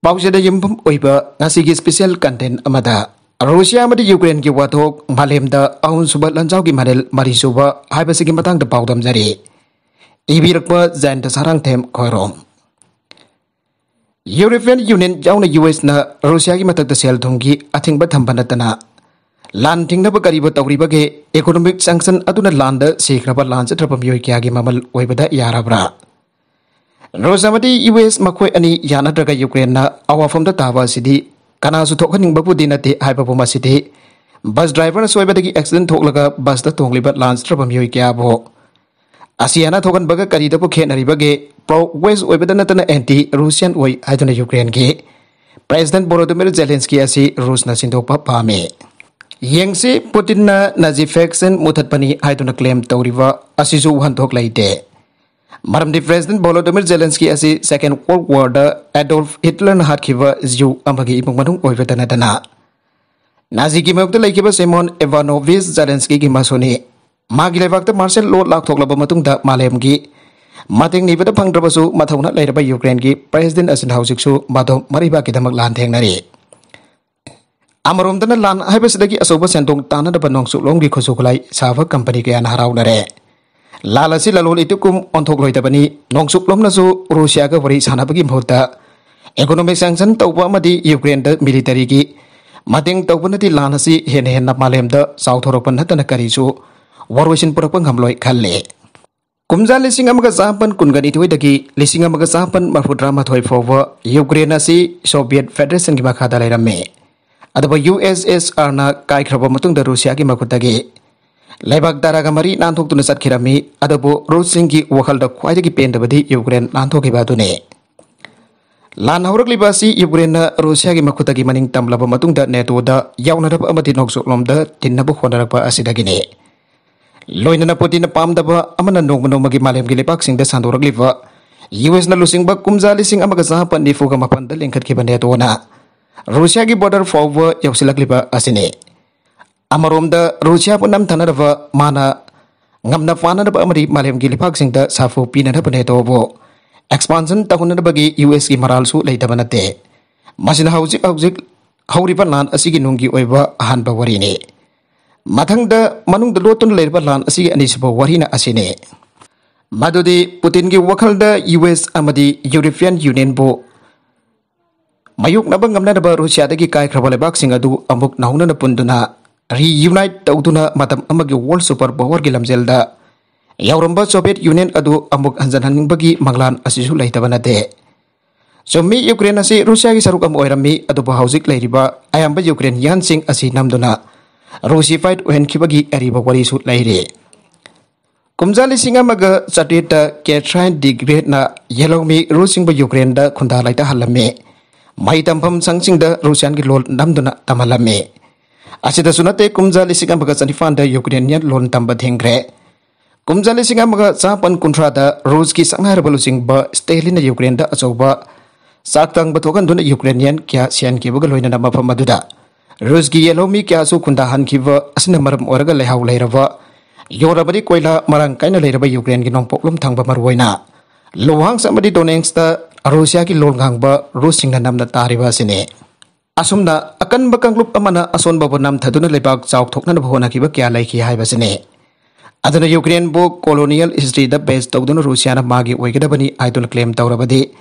Pausada yumpam oiba ngasigi special content amada Rusia amadi Ukraine ki wathok malemda ahun suba lanjau ki manel mari suba haibasigi matang da paudam jari ibirakpa zain da sarang them khoirom European Union jauna US na Rusia ki matak da sel thonggi athingba thambanatana lan thingna ba kariba tawriba ge economic sanction aduna landa sekraba lan chatrapam yoi kya gi mamal oibada yarabra Rosamadi US makoi ani yana draga Ukraine na awafam da tawa sidi kana su thokhaning babu dinate haiba buma sidi bus driver na soiba dagi accident thoklaga bus da tongliba lance trapam yoi kya bo asiana thokan baga kari da po khenari bage pro west oibada natana anti Russian oi haiduna Ukraine ge President Volodymyr Zelensky asi Rus na sindokpa pame yengsi Putin na Nazi faction muthat pani haiduna claim tawriwa asisu hanthok laite Maram di President Volodymyr Zelensky asi Second World War da Adolf Hitler na hatkiva ziu amagi ipang manung oivetana dana. Nazi ki mayokta laikiba Simon Ivanovich Zelensky ki masoni. Magi laibakta Marcel Lord lakthok laba matung da malem gi. Mating ni bada pangdrabasu mathauna lairaba Ukraine ki President asin hausiksu madom mariba ki damak lan thengnari. Amarom dana lan haibasidagi asoba sentong tana da banong suklong gi khosukulai sava company kaya naharau nare. Lalasi lalol itu kum ontok loi tabani nongsuk lom nasu Rusia ka wari sana bagi mhota economic sanction taupa madi Ukraine da military ki mating taupa nati lanasi hen hen na malem da south horopan hatana karisu warwasin purakpang hamloi khalle kumja lising amaga zapan kungani thoi dagi lising amaga zapan marfudra mathoi fowa Ukraine asi Soviet Federation ki makha da lairame adaba USSR na kai khraba matung da Rusia ki makutagi Laibak daraga mari nanthok tuna satkirami adabu Rusingi wakal da khwaidagi pendabadi Ukraine nanthok ibadune lan haurak libasi Ukraine na Rusia gi makhutagi maning tamlaba matung da NATO da yawnarap amati noksuk lomda tinnabu khonarapa asidagine loina na Putin na pamdaba amana nongmano magi malem gi lepak sing da sandorak liva US na lusing bak kumja lising amaga sahapan ni fuga mapan da lengkhat ki bane to na Rusia gi border forward yausilak liva asine Amarom da Rusia punam tanarava mana ngamna fana da amari malem gi lipak sing da safu pina da bane to bo expansion tahun da bagi US gi maral su leita banate masina haujik hauri lan asigi nunggi oiba han ba wari ne mathang da manung da lotun leirba lan asigi ani sabo wari na asine madodi Putin gi wakal da US amadi European Union bo mayuk na bangamna da Rusia da gi kai khrabale bak sing adu amuk nauna na punduna reunite tauduna matam amagi world superpower gi lamjelda yauramba Soviet Union adu amuk anjanhaning bagi manglan asisu laitabanate somi Ukraine asi Rusia gi saruk am oirami adu haujik lairiba ayamba Ukrainian sing asi namduna Russified when kibagi ariba wari su laire kumjali singa maga chatita Catherine de Great na yelongmi Rusing ba Ukraine da khunda laita halame mai tampam sangsing da Russian gi lol namduna tamalame Asida sunate kumja lising amaga sanifan da Ukrainian lon tamba thengre kumja lising amaga sapan kuntra da Rus ki sanghar balusing ba Stalin na Ukraine da achoba saktang batokan duna Ukrainian kya sian ki baga loina na mafam maduda Rus ki yelomi kya su kunda han ki ba asna maram oraga lehau leirava yorabadi koila marang kaina leiraba Ukraine ki nongpoklum thangba marwoina lohang samadi donengs da Rusia ki lol ngangba Rus sing na namna tariba sine Asumna akan bakang lup amana ason babonam thaduna lebak chauk thokna bhona kiba kya laiki haibasine aduna Ukraine bo colonial history da based tawduna Russia na magi oigedabani idol claim tawrabadi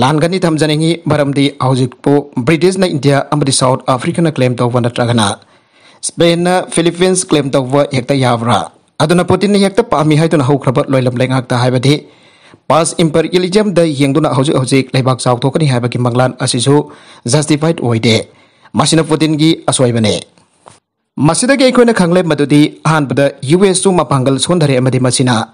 langani thamjaningi maramdi aujik po British na India amadi South Africa na claim tawwana tragana Spain na Philippines claim tawwa hekta yavra aduna Putin na hekta pami haiduna haukhrabat loilam lengak ta haibadi Pas imperialism da yengduna hojik leibak chauk thokani haibaki manglan asisu justified oide masina Putin gi aswaibane masida ge koina khangle madudi hanbada US su mapangal sondare amadi masina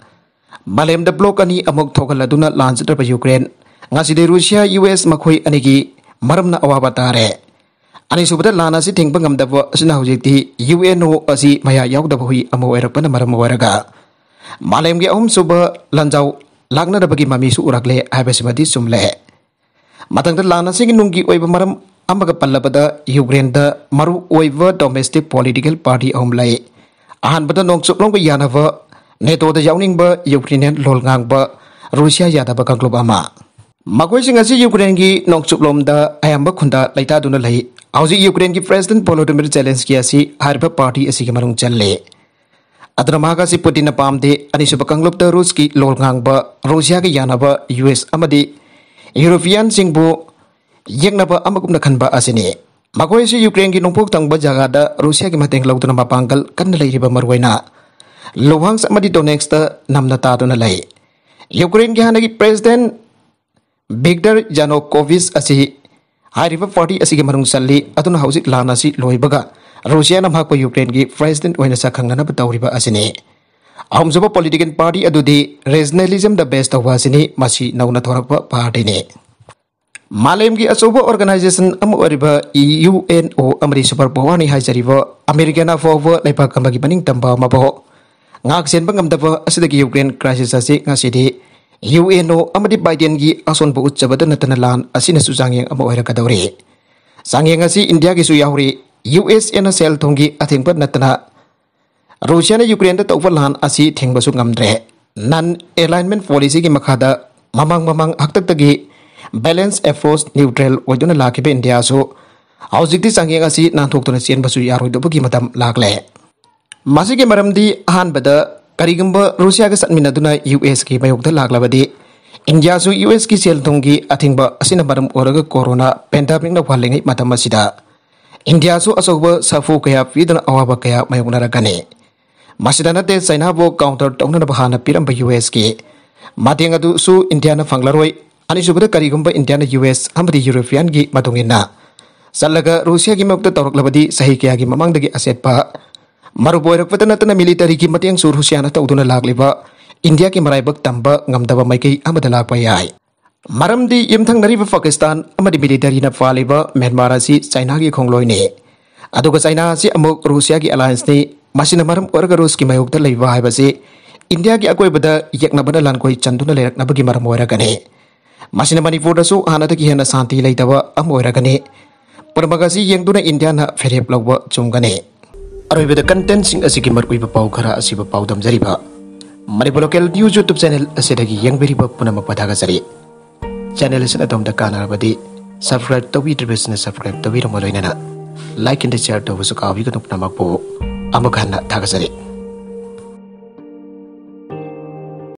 malem da block ani amok thogaladuna launch da Ukraine ngaside Russia US makhoi anigi maramna awaba tare ani subada lana si thingba ngamdaba asina hojikti UNO asi maya yaudaba hui amo erakpana maram waraga malem ge suba lanjau Lagna da bagi mami su urakle haibasibadi sumle matang da lana sing nunggi oiba maram amaga pallabada Ukraine da maru oiba domestic political party omlai ahan bada nongsuk long yanava NATO da yawning ba Ukrainian lol ngang ba Rusia yada ba kanglub ama Magoising asi Ukraine gi nokchuplom da ayamba khunda laita duna lai auji Ukraine gi President Volodymyr Zelensky asi harba party asi gi marung challe adra maga si Putin na pamde ani suba kanglop da Rus ki lol ngang ba Russia gi yanaba US amadi European singbu yengnaba amagum na khanba asini magoi si Ukraine gi nongpok tangba jaga da Russia gi mateng lauduna mapangkal kan leiriba marwaina Luhansk amadi Donetsk da namna ta duna lai Ukraine gi hanagi President Viktor Yanukovych asi hariba party asi gi marung salli aduna hausit lana si loibaga Russia nam hakpa Ukraine gi president oina sakhangna ba tawriba asini ahumjaba political party adudi regionalism the best of wasini masi nauna thorakpa party ne Malem gi asoba organization am oriba UNO amri super power ni hajariba Americana forward leipa kamagi baning tamba mabo ngak sen bangam daba asidagi Ukraine crisis asi ngasidi UNO amadi Biden gi ason bu uchabada natana lan asina su sangyang ama oira kadawri sangyang asi India gi su yahuri US ena sel thongi athengpat natana Russia na Ukraine da tawlan asi thengba su ngamdre non alignment policy gi makhada mamang haktak tagi balance approach neutral oiduna lakibe India so haujikti sangyang asi nan thoktuna chen basu yaroi do gi matam lakle masigi maramdi ahan bada Karigamba Russia ga satminaduna US ki mayokda laglabadi India su US ki sel thongi athingba asina maram oraga corona pandemic na phalengai matam asida India su asoba safu kaya pidana awaba kaya mayokna ragane masida nate China bo counter tawna bahana piramba US ki mateng adu su India na phanglaroi ani subada karigamba India na US amadi European gi matungina salaga Russia gi mayokda tawraklabadi sahi kaya gi mamangdagi asetpa Maruboirak patanatana military ki mateng sur Rusiana tawduna lagliba India ki maraibak tamba ngamdaba maikei amada lakpa yai maramdi yimthang nariba Pakistan amadi military na faliba Myanmar asi China gi khongloi ne aduga China si amuk Russia gi alliance ni masina maram orga Rus ki mayokda leiba haibasi India gi akoibada yeknabana lankoi chanduna leiraknaba gi maram oiragane masina Manipur da su hanata ki hena santi leitaba am oiragane parmagasi yengduna India na ferep lawba chumgane Arabida content sing asiki markuiba pau khara asiba pau damjariba Manipur local news YouTube channel asidagi yangberiba punama padaga sari channel isna domda kanarabadi subscribe tawi business subscribe tawi ramaloinana like and share tawu sukawi kanupna makpo amakhanna thagasari